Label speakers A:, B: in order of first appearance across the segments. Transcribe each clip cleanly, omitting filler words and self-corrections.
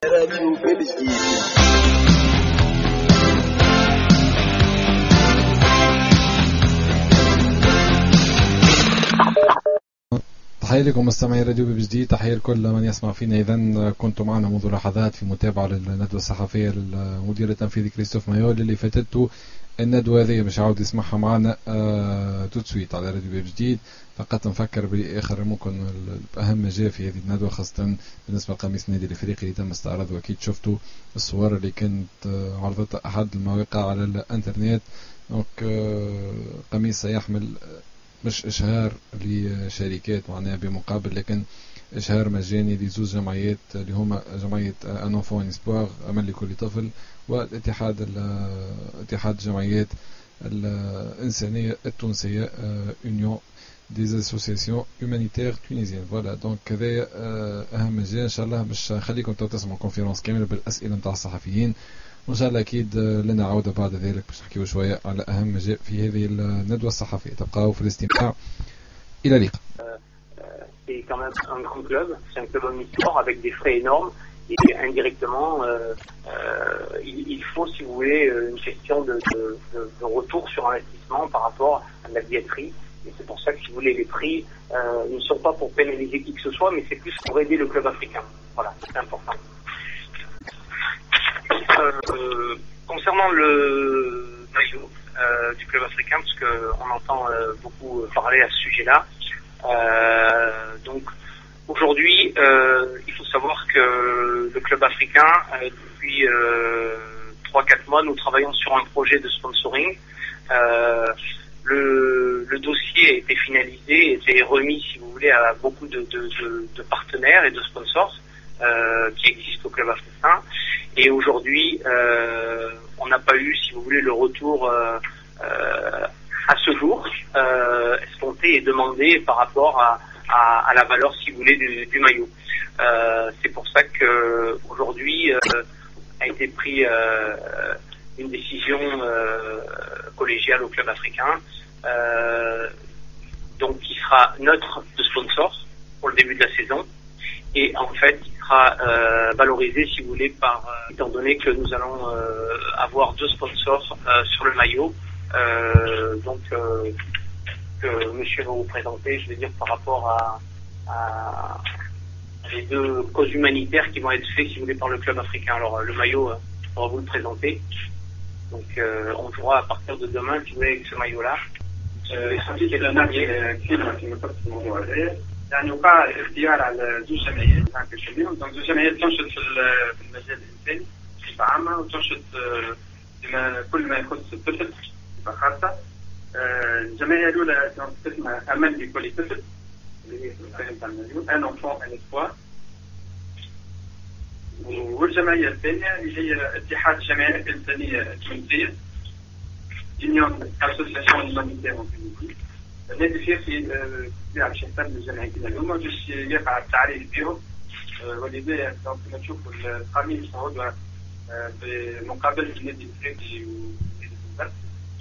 A: راديو بلجيكي.
B: تحية لكم مستمعي راديو بجديد، تحية لكل من يسمع فينا. إذن كنتم معنا منذ لحظات في متابعة للندوة الصحفية للمدير التنفيذي كريستوف مايول اللي فاتته. الندوة هذه مش عاود يسمعها معنا توتسويت على راديو بجديد. فقط نفكر بآخر ممكن أهم ما جاء في هذه الندوة، خاصة بالنسبة لقميص النادي الإفريقي اللي تم استعراضه. وأكيد شفتوا الصور اللي كانت عرضتها أحد المواقع على الإنترنت. قميص سيحمل مش إشهار لشركات معناها بمقابل، لكن إشهار مجاني لزوج جمعيات اللي هما جمعية أنوفون إسبوار أمل لكل طفل، والاتحاد الجمعيات الإنسانية التونسية Union des associations humanitaires tunisiennes. فوالا دونك كذا أهم مجال. إن شاء الله مش خليكم تسمعوا كونفيرنس كاملة بالأسئلة متاع الصحفيين، وإن شاء الله أكيد لنا عودة بعد ذلك باش نحكيو شوية على أهم ما جاء في هذه الندوة الصحفية. تبقاو في الاستماع، إلى اللقاء.
C: C'est quand même un grand club, c'est un club omnisport avec des frais énormes et indirectement il faut, si vous voulez, une question de retour sur investissement par rapport à la billetterie. Et c'est pour ça que, si vous voulez, les prix ne sont pas pour pénaliser qui que ce soit, mais c'est plus pour aider le club africain. Voilà, c'est important. Concernant le maillot du club africain, parce qu'on entend beaucoup parler à ce sujet-là, donc aujourd'hui il faut savoir que le club africain, depuis 3-4 mois, nous travaillons sur un projet de sponsoring. Le dossier a été finalisé, a été remis, si vous voulez, à beaucoup de partenaires et de sponsors qui existent au club africain. Et aujourd'hui, on n'a pas eu, si vous voulez, le retour à ce jour escompté et demandé par rapport à la valeur, si vous voulez, du maillot. C'est pour ça que aujourd'hui a été pris une décision collégiale au club africain, donc qui sera neutre de sponsor pour le début de la saison. Et en fait, il sera valorisé, si vous voulez, étant donné que nous allons avoir 2 sponsors sur le maillot, donc que monsieur va vous présenter, je veux dire, par rapport à les 2 causes humanitaires qui vont être faites, si vous voulez, par le club africain. Alors le maillot, on va vous le présenter. Donc on jouera à partir de demain, si vous voulez, avec ce maillot-là.
D: يعني وقع الاختيار على 2 جمعيات هكا شبيهم. دونك 2 جمعيات تنشط في المجال الانساني بصفه عامه، وتنشط بما كل ما يخص الطفل بصفه خاصه. الجمعيه الاولى اسمها امل لكل طفل اللي هي تاع المليون ان انفون ان اسبوار، والجمعيه الثانيه اللي هي اتحاد الجمعيات الانسانيه التونسيه Union Association Humanitaire en Tunisie. النادي الافريقي يلعب شتان الجمعيتين هذوما باش يقع التعريف بهم، ولذا كما تشوفوا القميص موضوع بمقابله النادي الافريقي ونادي البلد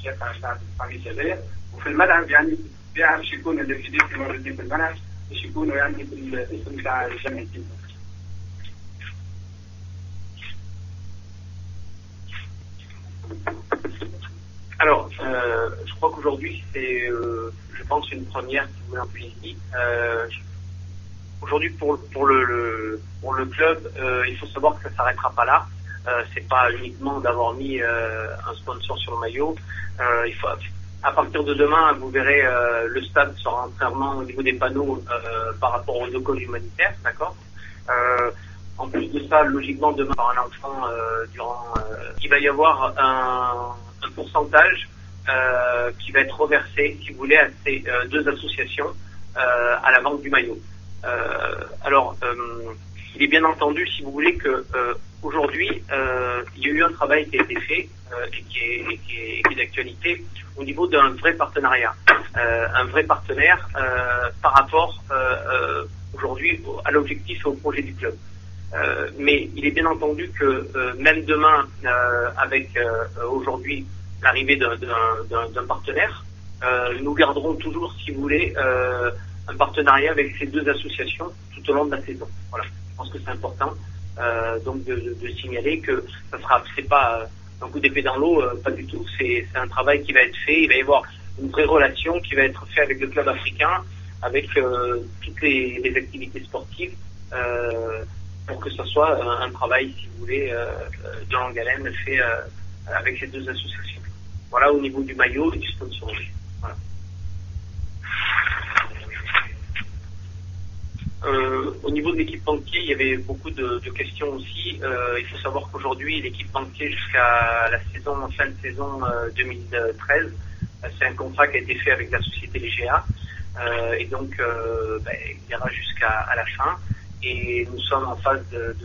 D: يقع القميص هذايا. وفي الملعب يعني باش يكونوا الافريقيين موجودين في الملعب باش يكونوا يعني بالاسم تاع الجمعيتين.
C: Alors, je crois qu'aujourd'hui, c'est, je pense, une première qui vous en Tunisie. Aujourd'hui, pour le club, il faut savoir que ça s'arrêtera pas là. C'est pas uniquement d'avoir mis un sponsor sur le maillot. Il faut, à partir de demain, vous verrez, le stade sera entièrement au niveau des panneaux par rapport aux 2 causes humanitaires, d'accord. En plus de ça, logiquement, demain, par un enfant, il va y avoir un pourcentage qui va être reversé, si vous voulez, à ces 2 associations à la vente du maillot. Alors, il est bien entendu, si vous voulez, que aujourd'hui, il y a eu un travail qui a été fait et qui est d'actualité au niveau d'un vrai partenariat, un vrai partenaire par rapport aujourd'hui à l'objectif et au projet du club. Mais il est bien entendu que même demain, avec aujourd'hui l'arrivée d'un partenaire, nous garderons toujours, si vous voulez, un partenariat avec ces 2 associations tout au long de la saison. Voilà, je pense que c'est important. donc de signaler que c'est pas un coup d'épée dans l'eau, pas du tout. C'est un travail qui va être fait. Il va y avoir une vraie relation qui va être faite avec le club africain, avec toutes les activités sportives, pour que ce soit un travail, si vous voulez, de longue haleine fait avec ces deux associations. Voilà, au niveau du maillot et du sponsoring. Voilà. Au niveau de l'équipementier, il y avait beaucoup de questions aussi. Il faut savoir qu'aujourd'hui, l'équipementier jusqu'à la fin de saison 2013, c'est un contrat qui a été fait avec la société LGA. Et donc, il ira jusqu'à la fin. Et nous sommes en phase de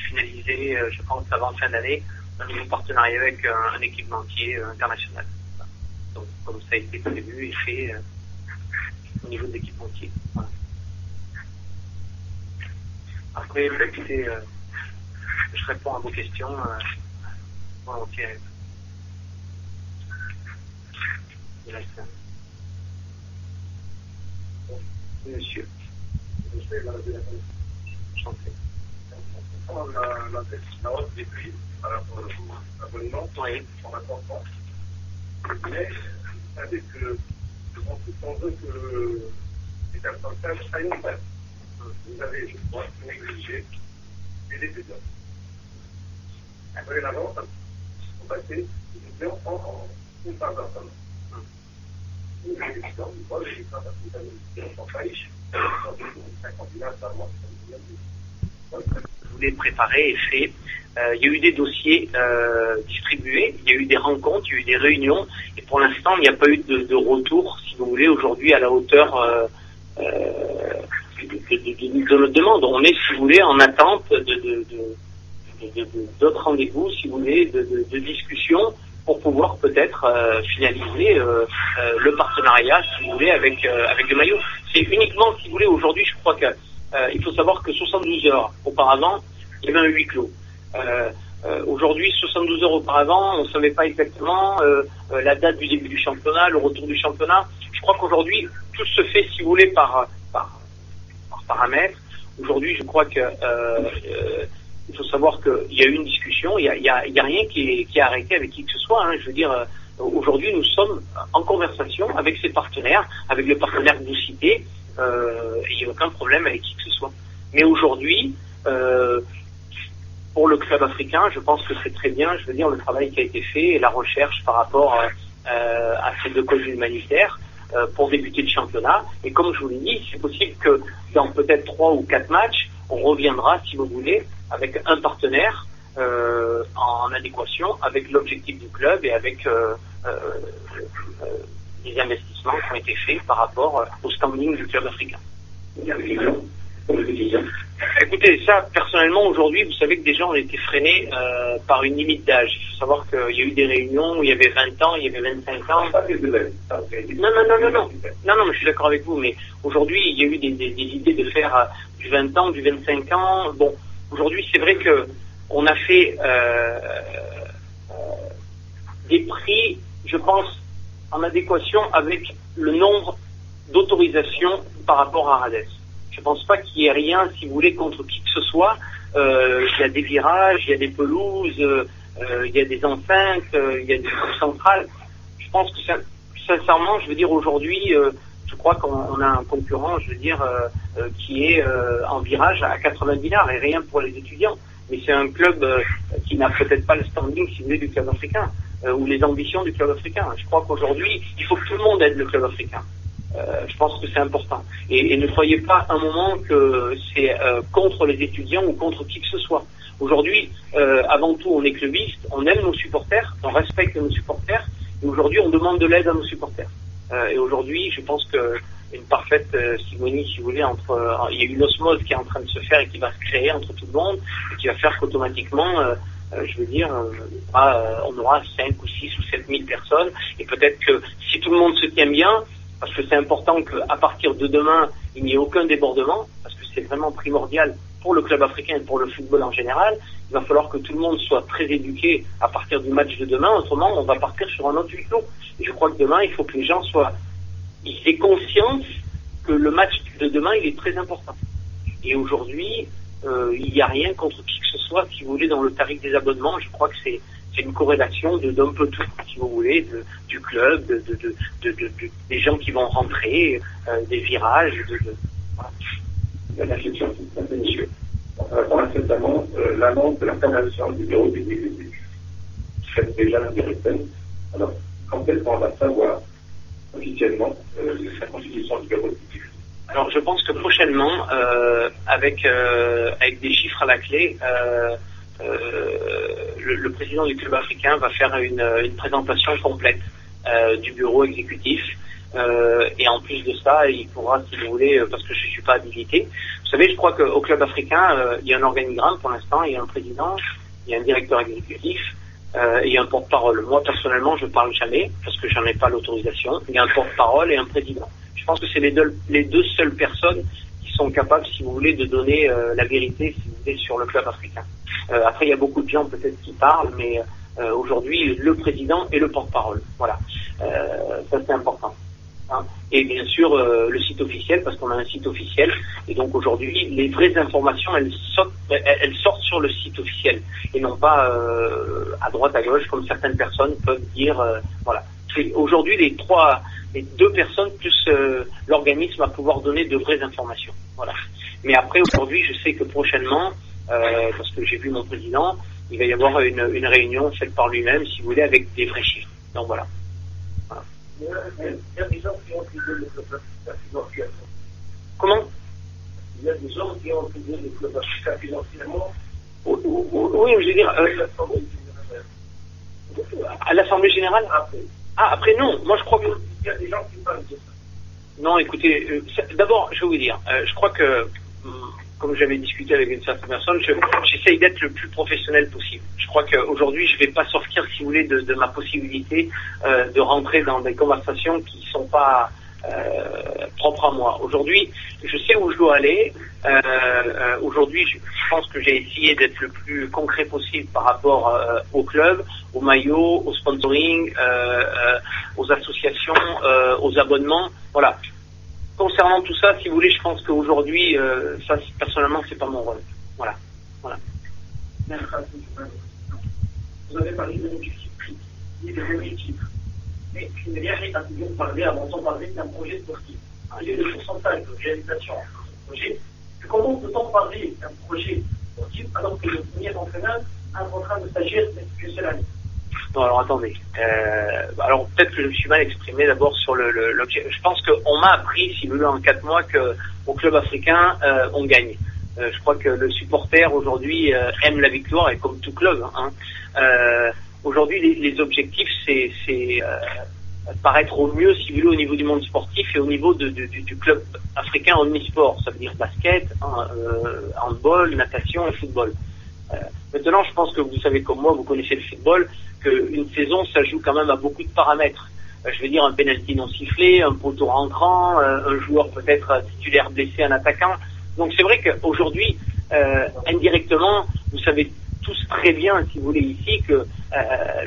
C: finaliser, je pense, avant fin d'année, un nouveau partenariat avec un équipementier international. Donc, comme ça a été prévu et fait au niveau de l'équipementier. Voilà. Après, écoutez, je réponds à vos questions volontiers. Monsieur.
A: La hausse des prix par rapport aux abonnements, sont importants. Mais vous savez que on veut que les personnes aillent en fait. Vous avez, je crois, négligé les étudiants. Après l'avant, vous passez les étudiants en une part d'ensemble. Les étudiants, vous voyez, les étudiants, vous avez des étudiants en faillite, un candidat par mois.
C: Vous les préparez et fait. Il y a eu des dossiers distribués, il y a eu des rencontres, il y a eu des réunions, et pour l'instant, il n'y a pas eu de retour, si vous voulez, aujourd'hui à la hauteur de notre demande. On est, si vous voulez, en attente d'autres rendez-vous, si vous voulez, de discussions pour pouvoir peut-être finaliser le partenariat, si vous voulez, avec le maillot. C'est uniquement, si vous voulez, aujourd'hui, je crois que il faut savoir que 72 heures auparavant, il y avait un huis clos. Aujourd'hui, 72 heures auparavant, on ne savait pas exactement la date du début du championnat, le retour du championnat. Je crois qu'aujourd'hui, tout se fait, si vous voulez, par paramètres. Aujourd'hui, je crois que il faut savoir qu'il y a eu une discussion, il y a rien qui est arrêté avec qui que ce soit. Hein. Je veux dire, aujourd'hui, nous sommes en conversation avec ces partenaires, avec le partenaire que vous citez. Il n'y a aucun problème avec qui que ce soit. Mais aujourd'hui, pour le club africain, je pense que c'est très bien, je veux dire, le travail qui a été fait et la recherche par rapport à ces deux causes humanitaires pour débuter le championnat. Et comme je vous l'ai dit, c'est possible que dans peut-être 3 ou 4 matchs, on reviendra, si vous voulez, avec un partenaire en adéquation avec l'objectif du club et avec les investissements qui ont été faits par rapport au standing du club africain. Écoutez, ça, personnellement, aujourd'hui, vous savez que déjà, on a été freiné par une limite d'âge. Il faut savoir qu'il y a eu des réunions où il y avait 20 ans, il y avait 25 ans. Non, mais je suis d'accord avec vous, mais aujourd'hui, il y a eu des idées de faire du 20 ans, du 25 ans. Bon, aujourd'hui, c'est vrai que on a fait des prix, je pense, en adéquation avec le nombre d'autorisations par rapport à Rades. Je ne pense pas qu'il y ait rien, si vous voulez, contre qui que ce soit. Il y a des virages, il y a des pelouses, il y a des enceintes, il y a des cours centrales. Je pense que sincèrement, je veux dire, aujourd'hui, je crois qu'on a un concurrent, je veux dire, qui est en virage à 90 dinars et rien pour les étudiants. Mais c'est un club qui n'a peut-être pas le standing, si vous voulez, du club africain, ou les ambitions du club africain. Je crois qu'aujourd'hui, il faut que tout le monde aide le club africain. Je pense que c'est important. Et ne croyez pas un moment que c'est contre les étudiants ou contre qui que ce soit. Aujourd'hui, avant tout, on est clubiste, on aime nos supporters, on respecte nos supporters, et aujourd'hui, on demande de l'aide à nos supporters. Et aujourd'hui, je pense que une parfaite simonie, si vous voulez, il y a une osmose qui est en train de se faire et qui va se créer entre tout le monde, et qui va faire qu'automatiquement, je veux dire, on aura 5 ou 6 ou 7 000 personnes, et peut-être que si tout le monde se tient bien, parce que c'est important qu'à partir de demain, il n'y ait aucun débordement, parce que c'est vraiment primordial pour le club africain et pour le football en général. Il va falloir que tout le monde soit très éduqué à partir du match de demain, autrement on va partir sur un autre huis clos. Et je crois que demain, il faut que les gens ils aient conscience que le match de demain, il est très important. Et aujourd'hui, il n'y a rien contre qui que ce soit, si vous voulez, dans le tarif des abonnements. Je crois que c'est une corrélation d'un peu tout, si vous voulez, du club, des gens qui vont rentrer, des virages,
A: voilà. La question, c'est monsieur. On a récemment l'annonce de la formation du bureau des exécutifs. Faites déjà la direction. Alors, quand est-ce qu'on va savoir officiellement la constitution du bureau des exécutifs?
C: Alors, je pense que prochainement, avec des chiffres à la clé, le président du club africain va faire une présentation complète du bureau exécutif. Et en plus de ça, il pourra, si vous voulez, parce que je ne suis pas habilité. Vous savez, je crois qu'au club africain, il y a un organigramme pour l'instant, il y a un président, il y a un directeur exécutif, et il y a un porte-parole. Moi, personnellement, je ne parle jamais, parce que j'en ai pas l'autorisation. Il y a un porte-parole et un président. Je pense que c'est les deux seules personnes qui sont capables, si vous voulez, de donner la vérité, si vous voulez, sur le club africain. Après, il y a beaucoup de gens peut-être qui parlent, mais aujourd'hui, le président et le porte-parole. Voilà. Ça, c'est important. Hein. Et bien sûr, le site officiel, parce qu'on a un site officiel. Et donc, aujourd'hui, les vraies informations, elles sortent sur le site officiel. Et non pas à droite, à gauche, comme certaines personnes peuvent dire. Voilà. Aujourd'hui, les deux personnes plus l'organisme va pouvoir donner de vraies informations. Voilà. Mais après, aujourd'hui, je sais que prochainement, parce que j'ai vu mon président, il va y avoir une réunion faite par lui-même, si vous voulez, avec des vrais chiffres. Donc voilà.
A: Il y a des gens qui ont utilisé le club africain financièrement.
C: Comment?
A: Il y a des gens qui ont utilisé le club africain financièrement.
C: Oui, je veux dire, à l'Assemblée Générale. Après non, moi je crois que...
A: Il y a des gens qui parlent de ça.
C: Non, écoutez, d'abord, je vais vous dire, je crois que, comme j'avais discuté avec une certaine personne, j'essaye d'être le plus professionnel possible. Je crois qu'aujourd'hui, je ne vais pas sortir, si vous voulez, de ma possibilité de rentrer dans des conversations qui ne sont pas propres à moi. Aujourd'hui, je sais où je dois aller. Aujourd'hui, je pense que j'ai essayé d'être le plus concret possible par rapport au club, au maillot, au sponsoring, aux associations, aux abonnements. Voilà. Concernant tout ça, si vous voulez, je pense qu'aujourd'hui, ça, personnellement, c'est pas mon rôle. Voilà.
A: Vous avez parlé de l'objectif prix, des objectifs. Mais je n'ai rien toujours parlé avant de parler d'un projet sportif. Il y a des pourcentages de réalisation de projet. Comment peut-on parler d'un projet sportif alors que le premier entraîneur est en train de s'agir depuis cette année?
C: Non, alors attendez. Alors peut-être que je me suis mal exprimé d'abord sur l'objet. Je pense qu'on m'a appris, si vous voulez, en 4 mois qu'au club africain, on gagne. Je crois que le supporter aujourd'hui aime la victoire, et comme tout club. Hein. Aujourd'hui, les objectifs, c'est paraître au mieux, si vous voulez, au niveau du monde sportif et au niveau du club africain omnisport. Ça veut dire basket, handball, natation et football. Maintenant, je pense que vous savez comme moi, vous connaissez le football, qu'une saison, ça joue quand même à beaucoup de paramètres. Je veux dire, un penalty non sifflé, un poteau rentrant, un joueur peut-être titulaire blessé, un attaquant. Donc c'est vrai qu'aujourd'hui, indirectement, vous savez tous très bien, si vous voulez, ici, que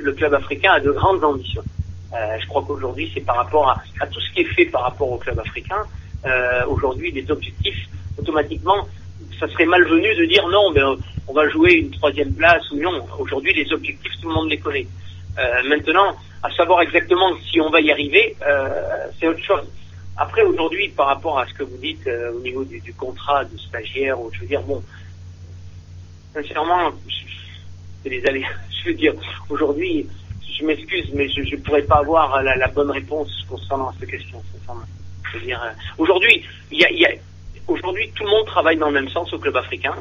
C: le club africain a de grandes ambitions. Je crois qu'aujourd'hui, c'est par rapport à tout ce qui est fait par rapport au club africain. Aujourd'hui, les objectifs, automatiquement, ça serait malvenu de dire non, ben, on va jouer une 3e place ou non. Aujourd'hui, les objectifs, tout le monde les connaît. Maintenant, à savoir exactement si on va y arriver, c'est autre chose. Après, aujourd'hui, par rapport à ce que vous dites au niveau du contrat de stagiaire, je veux dire, bon, sincèrement, c'est les allées. Je veux dire, aujourd'hui, je m'excuse, mais je ne pourrais pas avoir la bonne réponse concernant cette question, sincèrement. Je veux dire, aujourd'hui, aujourd'hui, tout le monde travaille dans le même sens au club africain,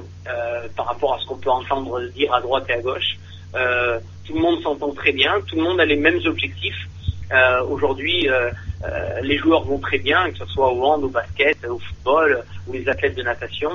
C: par rapport à ce qu'on peut entendre dire à droite et à gauche. Tout le monde s'entend très bien, tout le monde a les mêmes objectifs. Aujourd'hui, les joueurs vont très bien, que ce soit au hand, au basket, au football, ou les athlètes de natation.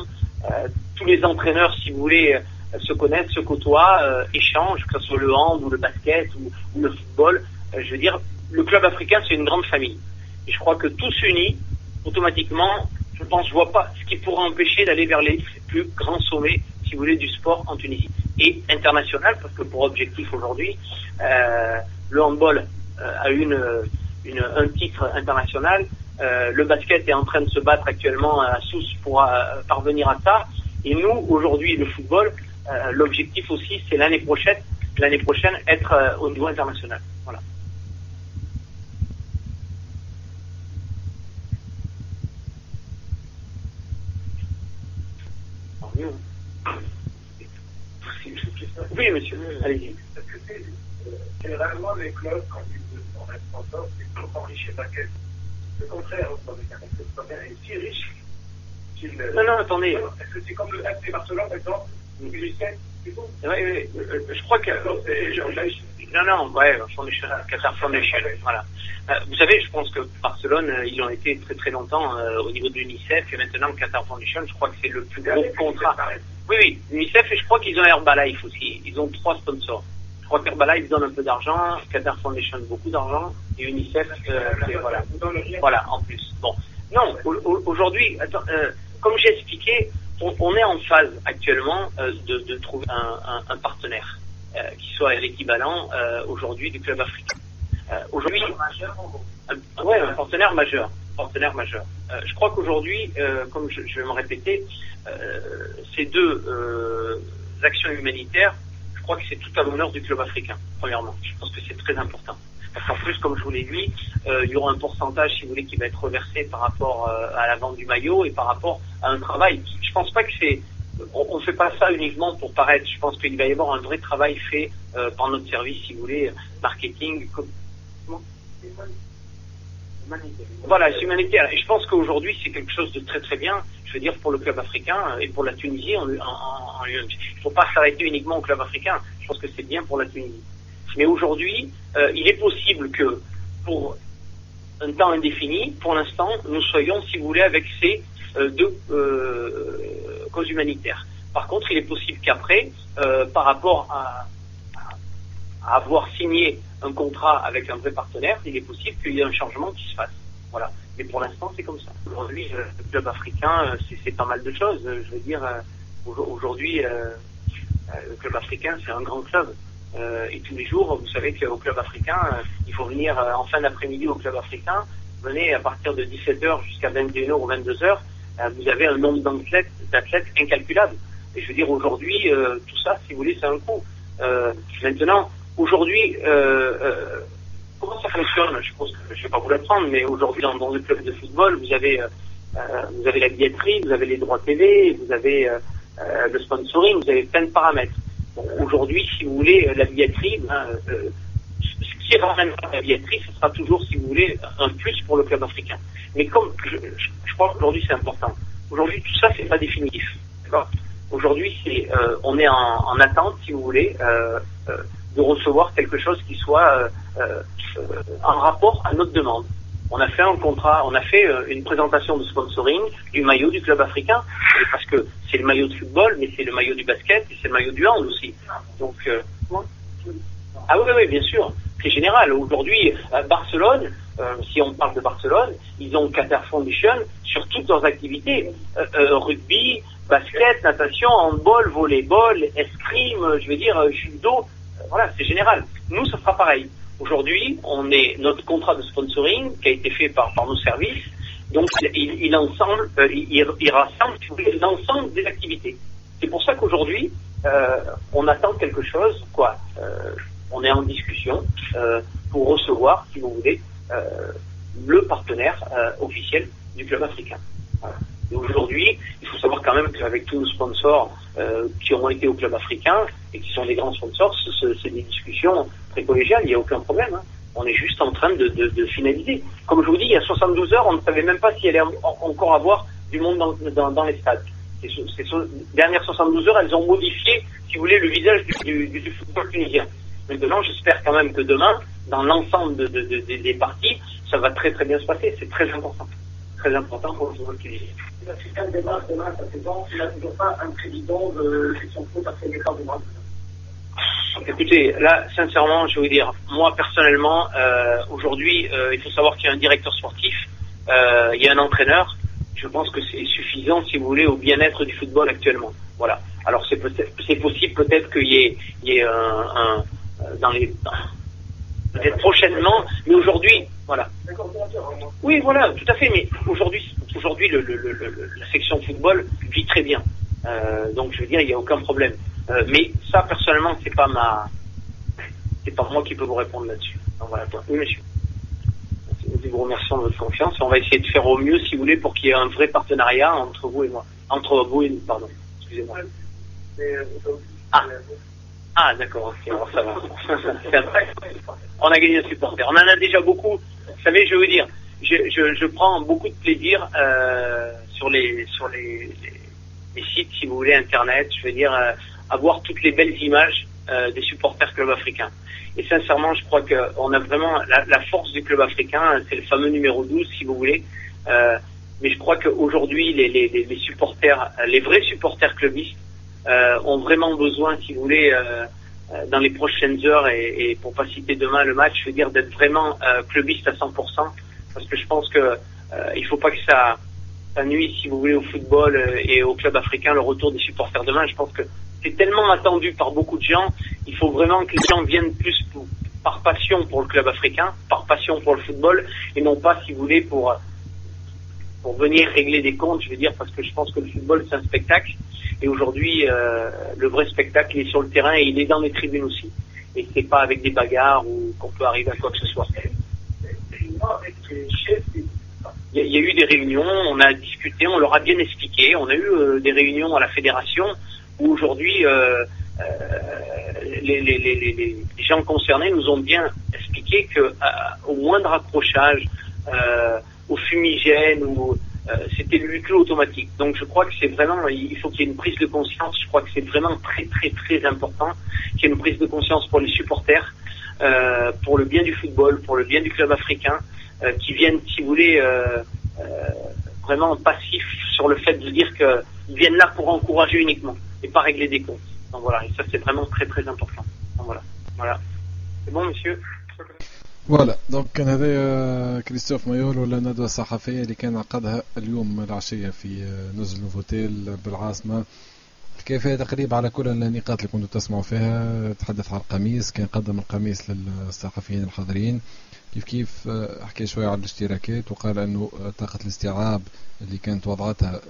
C: Tous les entraîneurs, si vous voulez, se connaissent, se côtoient, échangent, que ce soit le hand ou le basket ou le football. Je veux dire, le club africain, c'est une grande famille. Et je crois que tous unis, automatiquement, je vois pas ce qui pourrait empêcher d'aller vers les plus grands sommets, si vous voulez, du sport en Tunisie. Et international, parce que pour objectif aujourd'hui, le handball a un titre international. Le basket est en train de se battre actuellement à Sousse pour parvenir à ça. Et nous, aujourd'hui, le football, l'objectif aussi, c'est l'année prochaine, être au niveau international. Voilà. Oui, monsieur, allez-y.
A: Parce que généralement, les clubs, quand ils sont responsables, c'est pour enrichir la caisse. Le contraire, le est si riche qu'il.
C: Non, attendez.
A: Est-ce que c'est comme le FC Barcelone, par exemple, ou l'UCN, c'est tout?
C: Oui, je crois que. Foundation, Qatar Foundation, voilà. Vous savez, je pense que Barcelone, ils ont été très très longtemps au niveau de l'UNICEF, et maintenant Qatar Foundation, je crois que c'est le plus gros contrat. Oui, l'UNICEF, et je crois qu'ils ont Herbalife aussi. Ils ont 3 sponsors. Je crois qu'Herbalife donne un peu d'argent, Qatar Foundation beaucoup d'argent, et UNICEF, voilà, en plus. Bon, non, aujourd'hui, comme j'ai expliqué, on est en phase actuellement de trouver un partenaire qui soit l'équivalent aujourd'hui du club africain. Aujourd'hui, un partenaire majeur. Je crois qu'aujourd'hui, comme je vais me répéter, ces 2 actions humanitaires, je crois que c'est tout à l'honneur du club africain, premièrement. Je pense que c'est très important. Parce qu'en plus, comme je vous l'ai dit, il y aura un pourcentage, si vous voulez, qui va être reversé par rapport à la vente du maillot et par rapport à un travail. Je pense pas que on ne fait pas ça uniquement pour paraître. Je pense qu'il va y avoir un vrai travail fait par notre service, si vous voulez, marketing. Voilà, c'est humanitaire. Et je pense qu'aujourd'hui, c'est quelque chose de très très bien. Je veux dire, pour le club africain et pour la Tunisie, il ne faut pas s'arrêter uniquement au club africain. Je pense que c'est bien pour la Tunisie. Mais aujourd'hui, il est possible que, pour un temps indéfini, pour l'instant, nous soyons, si vous voulez, avec ces 2 causes humanitaires. Par contre, il est possible qu'après, par rapport à avoir signé un contrat avec un vrai partenaire, il est possible qu'il y ait un changement qui se fasse. Voilà. Mais pour l'instant, c'est comme ça. Aujourd'hui, le club africain, c'est pas mal de choses. Je veux dire, aujourd'hui, le club africain, c'est un grand club. Et tous les jours, vous savez qu'au club africain, il faut venir en fin d'après-midi au club africain. Venez à partir de 17h jusqu'à 21h ou 22h. Vous avez un nombre d'athlètes incalculable. Et je veux dire, aujourd'hui, tout ça, si vous voulez, c'est un coût. Maintenant, aujourd'hui, comment ça fonctionne? Je pense que je ne vais pas vous l'apprendre, mais aujourd'hui, dans le club de football, vous avez la billetterie, vous avez les droits TV, vous avez le sponsoring, vous avez plein de paramètres. Bon, aujourd'hui, si vous voulez, la billetterie, ce qui ramène la billetterie, ce sera toujours, si vous voulez, un plus pour le club africain. Mais comme je crois qu'aujourd'hui, c'est important. Aujourd'hui, tout ça, c'est pas définitif. D'accord? Aujourd'hui, on est en attente, si vous voulez, de recevoir quelque chose qui soit en rapport à notre demande. On a fait un contrat, on a fait une présentation de sponsoring du maillot du club africain, parce que c'est le maillot de football, mais c'est le maillot du basket et c'est le maillot du hand aussi. Donc, oui, bien sûr, c'est général. Aujourd'hui, Barcelone, si on parle de Barcelone, ils ont Qatar Foundation sur toutes leurs activités, rugby, basket, natation, handball, volleyball, escrime, je veux dire, judo, voilà, c'est général. Nous, ça sera pareil. Aujourd'hui, notre contrat de sponsoring qui a été fait par nos services, donc il rassemble, si vous voulez, l'ensemble des activités. C'est pour ça qu'aujourd'hui, on attend quelque chose, on est en discussion pour recevoir, si vous voulez, le partenaire officiel du club africain. Voilà. Et aujourd'hui, il faut savoir quand même qu'avec tous nos sponsors qui ont été au club africain et qui sont des grands sponsors, c'est des discussions très collégiales, il n'y a aucun problème. Hein. On est juste en train de finaliser. Comme je vous dis, il y a 72 heures, on ne savait même pas s'il allait encore avoir du monde dans les stades. Ces dernières 72 heures, elles ont modifié, si vous voulez, le visage du football tunisien. Maintenant, j'espère quand même que demain, dans l'ensemble des parties, ça va très très bien se passer. C'est très important. Très important pour le football tunisien.
A: Demain, ça fait bon, il n'y a toujours pas un président de section foot après les quarts de mois.
C: Écoutez, là, sincèrement, je vais vous dire, moi, personnellement, aujourd'hui, il faut savoir qu'il y a un directeur sportif, il y a un entraîneur. Je pense que c'est suffisant, si vous voulez, au bien-être du football actuellement. Voilà. Alors, c'est possible peut-être qu'il y ait peut-être prochainement, mais aujourd'hui, voilà. Oui, voilà, tout à fait, mais aujourd'hui, la section football vit très bien. Donc je veux dire, il n'y a aucun problème. Mais ça, personnellement, c'est pas moi qui peux vous répondre là-dessus. Donc voilà. Oui, monsieur. Nous vous remercions de votre confiance. On va essayer de faire au mieux, si vous voulez, pour qu'il y ait un vrai partenariat entre vous et moi. Entre vous et nous, pardon. Excusez-moi. Ah, d'accord, ok, alors ça va. On a gagné un supporter. On en a déjà beaucoup. Vous savez, je veux dire, je prends beaucoup de plaisir sur les sites, si vous voulez, internet. Je veux dire, à voir toutes les belles images des supporters club africains. Et sincèrement, je crois qu'on a vraiment la force du club africain. C'est le fameux numéro 12, si vous voulez. Mais je crois qu'aujourd'hui, les supporters, les vrais supporters clubistes, ont vraiment besoin, si vous voulez, dans les prochaines heures et pour pas citer demain le match, je veux dire d'être vraiment clubiste à 100%, parce que je pense que il faut pas que ça nuise, si vous voulez, au football et au club africain, le retour des supporters demain. Je pense que c'est tellement attendu par beaucoup de gens. Il faut vraiment que les gens viennent plus par passion pour le club africain, par passion pour le football, et non pas, si vous voulez, pour venir régler des comptes, je veux dire, parce que je pense que le football, c'est un spectacle. Et aujourd'hui, le vrai spectacle, il est sur le terrain et il est dans les tribunes aussi. Et c'est pas avec des bagarres ou qu'on peut arriver à quoi que ce soit. Il y a eu des réunions, on a discuté, on leur a bien expliqué. On a eu des réunions à la fédération où aujourd'hui, les gens concernés nous ont bien expliqué que au moindre accrochage, au fumigène ou c'était le huis clos automatique. Donc je crois que c'est vraiment, il faut qu'il y ait une prise de conscience. Je crois que c'est vraiment très très très important qu'il y ait une prise de conscience pour les supporters, pour le bien du football, pour le bien du club africain, qui viennent, si vous voulez, vraiment passifs sur le fait de dire qu'ils viennent là pour encourager uniquement et pas régler des comptes. Donc voilà, et ça c'est vraiment très très important. Donc voilà. C'est bon, monsieur?
B: فوالا دونك كان هذا كريستوف مايول ولا الندوة الصحفية اللي كان عقدها اليوم العشية في نزل نوفوتيل بالعاصمة. الكيفية تقريبا على كل النقاط اللي كنتوا تسمعوا فيها. تحدث عن القميص، كان قدم القميص للصحفيين الحاضرين. كيف حكي شوية عن الاشتراكات وقال أنه طاقة الاستيعاب اللي كانت وضعتها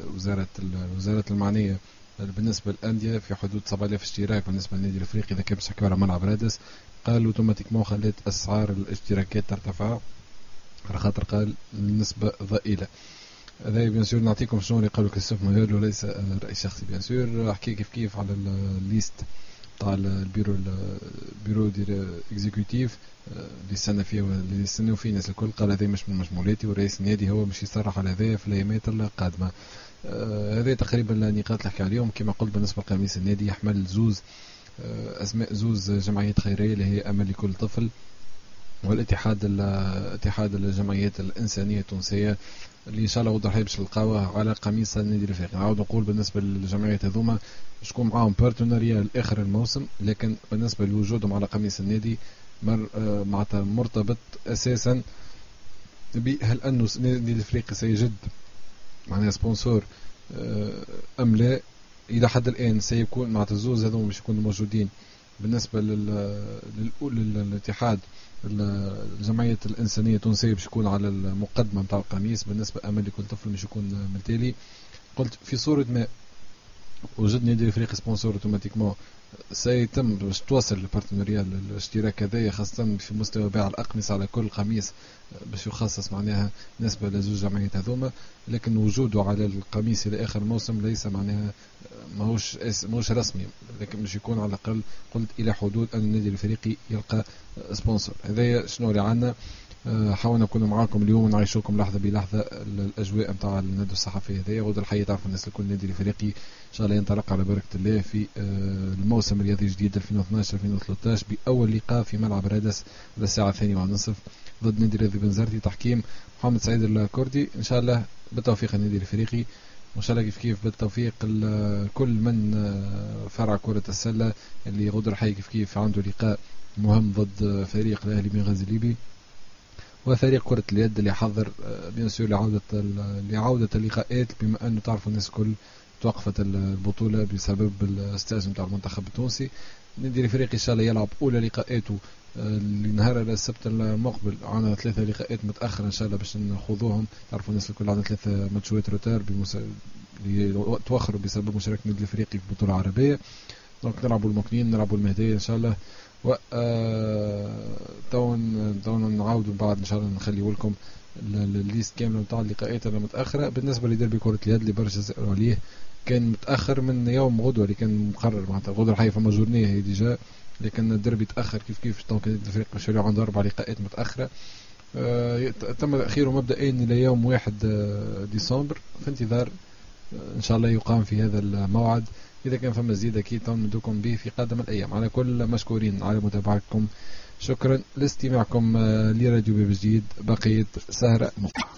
B: وزارة المعنية بالنسبة للأندية في حدود 7000 اشتراك بالنسبة للنادي الأفريقي إذا كان باش نحكيو على ملعب رادس. قال اوتوماتيكمون خلت اسعار الاشتراكات ترتفع على خاطر قال النسبه ضئيله. هذا بيان سور نعطيكم شنو اللي قالوا كريستوف مايول وليس راي شخصي. بيان سور حكي كيف على الليست تاع البيرو ديال اكزيكوتيف اللي استنى فيه واللي يستنوا فيه الناس الكل. قال هذا مش من مجمولاتي ورئيس النادي هو مش يصرح على هذا في الايامات القادمه. هذه تقريبا النقاط اللي حكي عليهم. كما قلت بالنسبه لقميص النادي يحمل اسماء زوز جمعيات خيريه اللي هي امل لكل طفل والاتحاد الجمعيات الانسانيه التونسيه اللي ان شاء الله وضح باش نلقاوه على قميص النادي الافريقي. نعاود نقول بالنسبه للجمعيات هذوما شكون معاهم بارتنريا لاخر الموسم، لكن بالنسبه لوجودهم على قميص النادي معناتها مرتبط اساسا بهل انه النادي الافريقي سيجد معناها سبونسور ام لا. إلى حد الآن سيكون مع الزوز هذول مش يكونوا موجودين. بالنسبة للاتحاد الجمعية الإنسانية التونسية باش يكون على المقدمة متاع القميص. بالنسبة أمل لكل طفل مش يكون ملتالي. قلت في صورة ما وجد نادي الأفريقي سبونسور اوتوماتيكمون سيتم باش توصل البارتنريا الاشتراك هذايا خاصة في مستوى بيع الأقمصة على كل قميص باش يخصص معناها نسبة لزوج جمعيات هذوما. لكن وجوده على القميص إلى آخر الموسم ليس معناها ماهوش رسمي، لكن باش يكون على الأقل قلت إلى حدود أن النادي الأفريقي يلقى سبونسور. هذايا شنو اللي عندنا. حاولنا نكون معاكم اليوم ونعيشوكم لحظة بلحظة الأجواء متاع الندوة الصحفية هذايا. غدا الحقيقة تعرف الناس الكل النادي الأفريقي إن شاء الله ينطلق على بركة الله في الموسم الرياضي الجديد 2012-2013 بأول لقاء في ملعب رادس على الساعة 2:30 ضد نادي رياضي بنزرتي تحكيم محمد سعيد الكردي. إن شاء الله بالتوفيق النادي الأفريقي وإن شاء الله كيف بالتوفيق كل من فرع كرة السلة اللي غدا الحقيقة كيف عنده لقاء مهم ضد فريق الأهلي بن غازي الليبي وفريق كرة اليد اللي حضر بيان سور لعودة اللقاءات بما أنه تعرفوا الناس الكل توقفت البطولة بسبب الاستاذ متاع المنتخب التونسي. النادي الأفريقي إن شاء الله يلعب أولى لقاءاته لنهار السبت المقبل. عندنا 3 لقاءات متأخرة إن شاء الله باش نخوضوهم. تعرفوا الناس الكل عندنا 3 ماتشات روتار اللي توخروا بسبب مشاركة النادي الافريقي في البطولة العربية. دونك نلعبوا المكنين، نلعبوا المهدية ان شاء الله، و تون نعاودوا بعد ان شاء الله نخليوا لكم الليست كامله نتاع اللقاءات المتاخره. بالنسبه لديربي كره اليد اللي برشا سالوا عليه، كان متاخر من يوم غدوه اللي كان مقرر، معناتها غدوه الحقيقه فما جورنيه هي ديجا، لكن الدربي تاخر كيف دونك الفريق باش يولي عنده 4 لقاءات متاخره. تم تاخيره مبدئيا الى يوم 1 ديسمبر، في انتظار ان شاء الله يقام في هذا الموعد. اذا كان فما زيد اكيد ندوكم به في قادم الايام. على كل مشكورين على متابعتكم، شكرا لاستماعكم لراديو باب جديد. بقية سهرة ممتعة.